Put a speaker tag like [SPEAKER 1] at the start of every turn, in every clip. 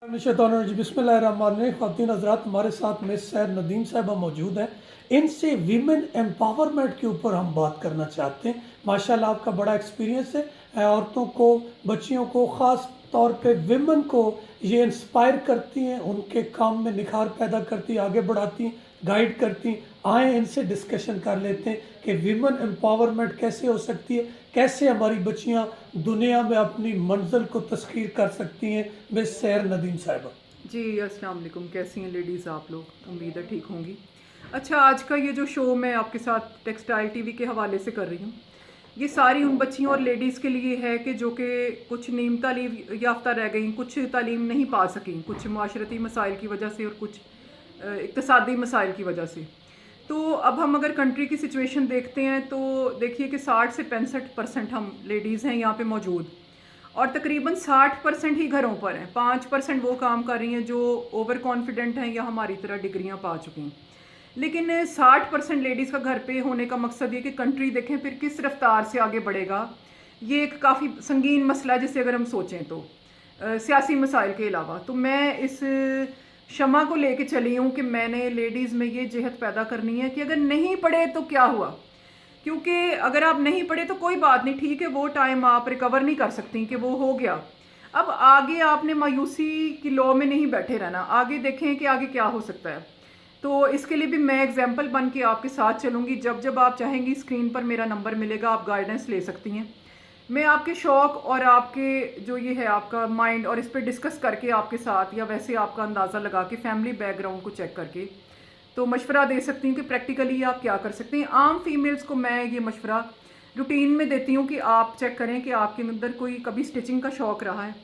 [SPEAKER 1] बिस्मिल्लाहिर्रहमानिर्रहीम। ख़वातीन हज़रात, हमारे साथ मिस सैर नदीम साहिबा मौजूद हैं। इनसे वीमेन एम्पावरमेंट के ऊपर हम बात करना चाहते हैं। माशाल्लाह आपका बड़ा एक्सपीरियंस है। औरतों को, बच्चियों को, ख़ास तौर पे विमेन को ये इंस्पायर करती हैं, उनके काम में निखार पैदा करती, आगे बढ़ाती, गाइड करती। आए इनसे डिस्कशन कर लेते हैं कि विमेन एम्पावरमेंट कैसे हो सकती है, कैसे हमारी बच्चियां दुनिया में अपनी मंजिल को तस्खीर कर सकती हैं। मिस सैर नदीम साहिबा।
[SPEAKER 2] जी अस्सलाम वालेकुम। कैसी हैं लेडीज़ आप लोग? उम्मीद है ठीक होंगी। अच्छा, आज का ये जो शो मैं आपके साथ टेक्सटाइल टीवी के हवाले से कर रही हूँ, ये सारी उन बच्चियों और लेडीज़ के लिए है कि जो कि कुछ नीम तालीम याफ्ता रह गई, कुछ तालीम नहीं पा सकें, कुछ माशरती मसाइल की वजह से और कुछ इक़्तिसादी मसाइल की वजह से। तो अब हम अगर कंट्री की सिचुएशन देखते हैं तो देखिए कि 60 से 65% हम लेडीज़ हैं यहाँ पे मौजूद, और तकरीबन 60% ही घरों पर हैं। 5% वो काम कर रही हैं जो ओवर कॉन्फिडेंट हैं या हमारी तरह डिग्रियां पा चुकी हैं। लेकिन 60% लेडीज़ का घर पे होने का मकसद ये कि कंट्री देखें फिर किस रफ्तार से आगे बढ़ेगा। ये एक काफ़ी संगीन मसला है जिसे अगर हम सोचें तो सियासी मसाइल के अलावा। तो मैं इस शमा को लेके चली हूँ कि मैंने लेडीज़ में ये जहत पैदा करनी है कि अगर नहीं पढ़े तो क्या हुआ, क्योंकि अगर आप नहीं पढ़े तो कोई बात नहीं, ठीक है, वो टाइम आप रिकवर नहीं कर सकती कि वो हो गया। अब आगे आपने मायूसी की लौ में नहीं बैठे रहना, आगे देखें कि आगे क्या हो सकता है। तो इसके लिए भी मैं एग्जाम्पल बन के आपके साथ चलूँगी। जब जब आप चाहेंगी स्क्रीन पर मेरा नंबर मिलेगा, आप गाइडेंस ले सकती हैं। मैं आपके शौक़ और आपके जो ये है आपका माइंड, और इस पर डिस्कस करके आपके साथ, या वैसे आपका अंदाज़ा लगा के फैमिली बैकग्राउंड को चेक करके तो मशवरा दे सकती हूँ कि प्रैक्टिकली आप क्या कर सकते हैं। आम फीमेल्स को मैं ये मशवरा रूटीन में देती हूँ कि आप चेक करें कि आपके अंदर कोई कभी स्टिचिंग का शौक़ रहा है,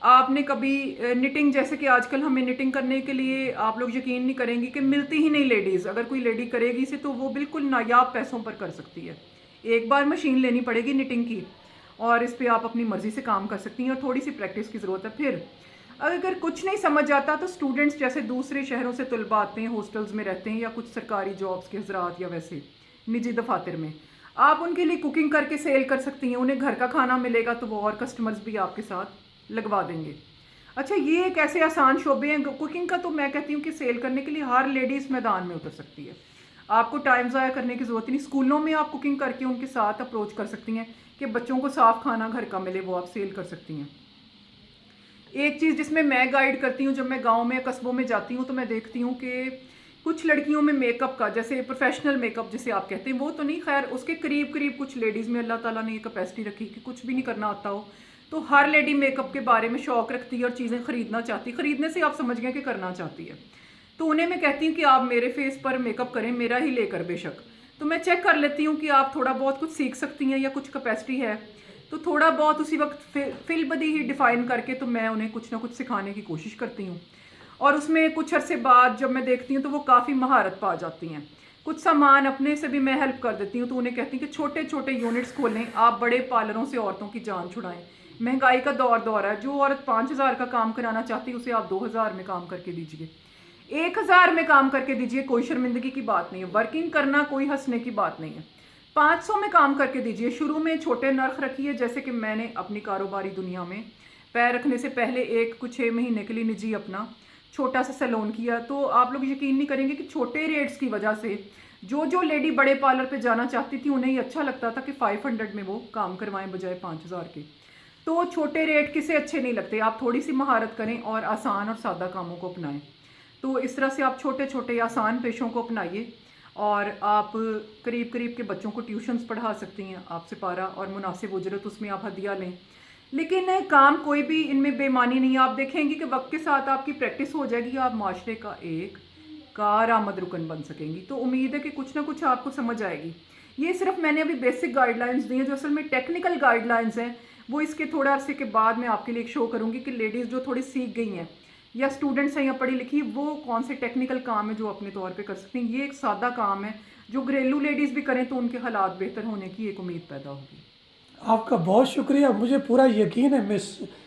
[SPEAKER 2] आपने कभी निटिंग, जैसे कि आजकल हमें निटिंग करने के लिए आप लोग यकीन नहीं करेंगे कि मिलती ही नहीं लेडीज़। अगर कोई लेडी करेगी इसे तो वो बिल्कुल नायाब पैसों पर कर सकती है। एक बार मशीन लेनी पड़ेगी निटिंग की और इस पर आप अपनी मर्ज़ी से काम कर सकती हैं, और थोड़ी सी प्रैक्टिस की ज़रूरत है। फिर अगर कुछ नहीं समझ आता तो स्टूडेंट्स जैसे दूसरे शहरों से तलबा आते हैं, हॉस्टल्स में रहते हैं, या कुछ सरकारी जॉब्स के हजरात या वैसे निजी दफातर में, आप उनके लिए कुकिंग करके सेल कर सकती हैं। उन्हें घर का खाना मिलेगा तो वो और कस्टमर्स भी आपके साथ लगवा देंगे। अच्छा, ये एक ऐसे आसान शोबे हैं कुकिंग का, तो मैं कहती हूँ कि सेल करने के लिए हर लेडीज़ मैदान में उतर सकती है। आपको टाइम ज़ाया करने की ज़रूरत नहीं। स्कूलों में आप कुकिंग करके उनके साथ अप्रोच कर सकती हैं कि बच्चों को साफ़ खाना घर का मिले, वो आप सेल कर सकती हैं। एक चीज़ जिसमें मैं गाइड करती हूँ, जब मैं गांव में कस्बों में जाती हूँ तो मैं देखती हूँ कि कुछ लड़कियों में मेकअप का, जैसे प्रोफेशनल मेकअप जिसे आप कहते हैं, वो तो नहीं, खैर उसके करीब करीब कुछ लेडीज़ में अल्लाह ताला ने ये कैपेसिटी रखी कि कुछ भी नहीं करना आता हो, तो हर लेडी मेकअप के बारे में शौक़ रखती है और चीज़ें ख़रीदना चाहती, ख़रीदने से आप समझ गए कि करना चाहती है। तो उन्हें मैं कहती हूँ कि आप मेरे फेस पर मेकअप करें, मेरा ही लेकर बेशक। तो मैं चेक कर लेती हूँ कि आप थोड़ा बहुत कुछ सीख सकती हैं या कुछ कैपेसिटी है, तो थोड़ा बहुत उसी वक्त फिल बदी ही डिफ़ाइन करके तो मैं उन्हें कुछ ना कुछ सिखाने की कोशिश करती हूँ। और उसमें कुछ अरसे बाद जब मैं देखती हूँ तो वो काफ़ी महारत पा जाती हैं। कुछ सामान अपने से भी मैं हेल्प कर देती हूँ, तो उन्हें कहती हूँ कि छोटे छोटे यूनिट्स खोलें, आप बड़े पार्लरों से औरतों की जान छुड़ाएं। महंगाई का दौर है, जो औरत 5,000 का काम कराना चाहती है उसे आप 2,000 में काम करके दीजिए, 1,000 में काम करके दीजिए, कोई शर्मिंदगी की बात नहीं है। वर्किंग करना कोई हंसने की बात नहीं है। 500 में काम करके दीजिए। शुरू में छोटे नर्ख रखिए, जैसे कि मैंने अपनी कारोबारी दुनिया में पैर रखने से पहले एक कुछ 6 महीने के लिए निजी अपना छोटा सा सैलून किया। तो आप लोग यकीन नहीं करेंगे कि छोटे रेट्स की वजह से जो लेडी बड़े पार्लर पे जाना चाहती थी उन्हें अच्छा लगता था कि 500 में वो काम करवाएं बजाय 5,000 के। तो छोटे रेट किसे अच्छे नहीं लगते। आप थोड़ी सी महारत करें और आसान और सादा कामों को अपनाएं। तो इस तरह से आप छोटे छोटे आसान पेशों को अपनाइए और आप करीब करीब के बच्चों को ट्यूशन्स पढ़ा सकती हैं, आपसे पारा और मुनासिब उजरत उसमें आप हदिया लें। लेकिन काम कोई भी इनमें बेमानी नहीं है। आप देखेंगे कि वक्त के साथ आपकी प्रैक्टिस हो जाएगी, आप माशरे का एक कारआमद रुकन बन सकेंगी। तो उम्मीद है कि कुछ ना कुछ आपको समझ आएगी। ये सिर्फ मैंने अभी बेसिक गाइडलाइंस दी हैं, जो असल में टेक्निकल गाइडलाइंस हैं वो इसके थोड़ा अरसे के बाद मैं आपके लिए एक शो करूँगी कि लेडीज़ जो थोड़ी सीख गई हैं या स्टूडेंट्स हैं या पढ़ी लिखी, वो कौन से टेक्निकल काम है जो अपने तौर पे कर सकती हैं। ये एक सादा काम है जो घरेलू लेडीज़ भी करें तो उनके हालात बेहतर होने की एक उम्मीद पैदा होगी।
[SPEAKER 1] आपका बहुत शुक्रिया। मुझे पूरा यकीन है मिस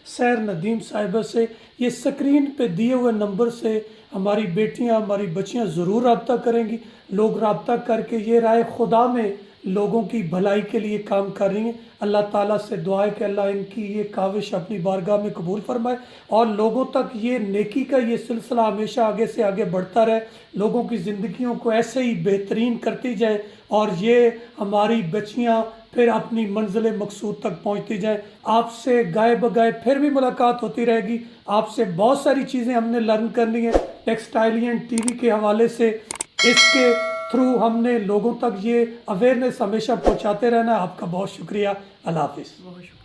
[SPEAKER 1] सैर नदीम साहिबा से, ये स्क्रीन पे दिए हुए नंबर से हमारी बेटियां, हमारी बच्चियां ज़रूर रब्ता करेंगी। लोग रब्ता करके ये राय खुदा में लोगों की भलाई के लिए काम कर रही हैं। अल्लाह ताला से दुआ है कि अल्लाह इनकी ये काविश अपनी बारगाह में कबूल फरमाए और लोगों तक ये नेकी का ये सिलसिला हमेशा आगे से आगे बढ़ता रहे, लोगों की ज़िंदगियों को ऐसे ही बेहतरीन करती जाए और ये हमारी बच्चियाँ फिर अपनी मंजिल मकसूद तक पहुँचती जाए। आपसे गाए बगाए फिर भी मुलाकात होती रहेगी। आपसे बहुत सारी चीज़ें हमने लर्न करनी है टेक्सटाइलियन टीवी के हवाले से। इसके थ्रू हमने लोगों तक ये अवेयरनेस हमेशा पहुंचाते रहना है। आपका बहुत शुक्रिया। अल्लाह हाफिज़।
[SPEAKER 2] बहुत शुक्रिया।